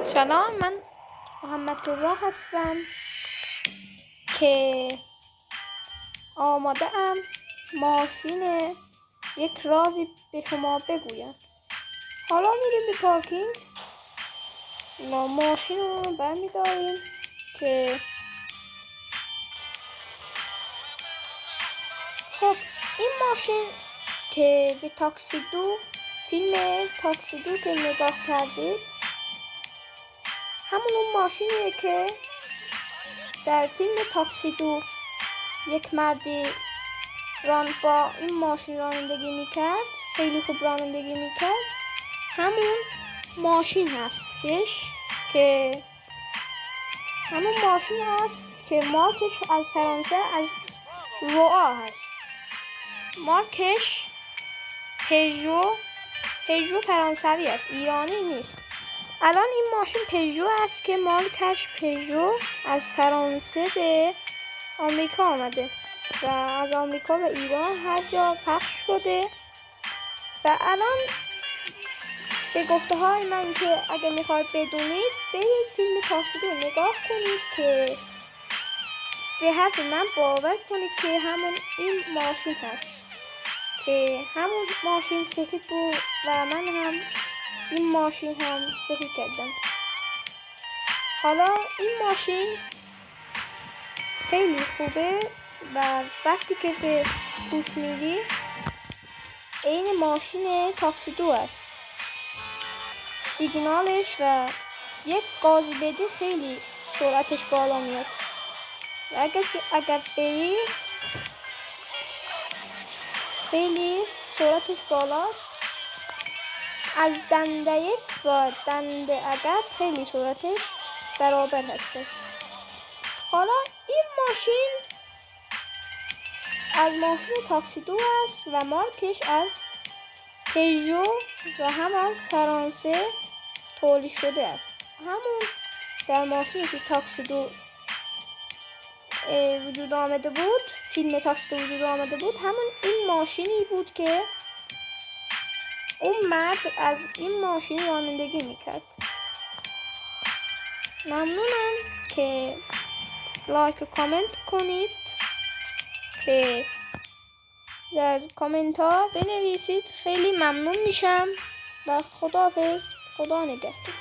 سلام، من محمد رضا هستم که آماده ام ماشین یک رازی به شما بگویم. حالا میریم به پارکینگ و ماشین رو برمیداریم که خب این ماشین که به تاکسی 2 فیلم تاکسی 2 که نگاه کردید همون اون ماشینیه که در فیلم تاکسی 2 یک مردی با این ماشین رانندگی میکرد، خیلی خوب رانندگی میکرد. همون ماشین هستش که همون ماشین هست که مارکش از فرانسه از روا هست. مارکش پژو فرانسوی است، ایرانی نیست. الان این ماشین پژو است که مارکش پژو از فرانسه به آمریکا آمده و از آمریکا به ایران هر جا پخش شده. و الان به گفته های من که اگه میخواید بدونید برید فیلم تاکسی 2 نگاه کنید که به حرف من باور کنید که همون این ماشین هست که همون ماشین سفید بود و من هم این ماشین هم سفید کردم. حالا این ماشین خیلی خوبه و وقتی که به توش میری این ماشین تاکسی 2 است. سیگنالش و یک گاز بدی خیلی سرعتش بالا میاد. اگر بری خیلی سرعتش بالاست. از دنده یک و دنده عقب خیلی سرعتش برابر هستش. حالا این ماشین از ماشین تاکسی 2 است و مارکش از پژو و همان فرانسه تولید شده است. همون در ماشینی که تاکسی 2 وجود آمده بود، فیلم تاکسی 2 وجود آمده بود، همون این ماشینی بود که اون مرد از این ماشین رانندگی میکرد. ممنونم که لایک و کامنت کنید، که در کامنت ها بنویسید. خیلی ممنون میشم و خداحافظ. خدا نگهدار.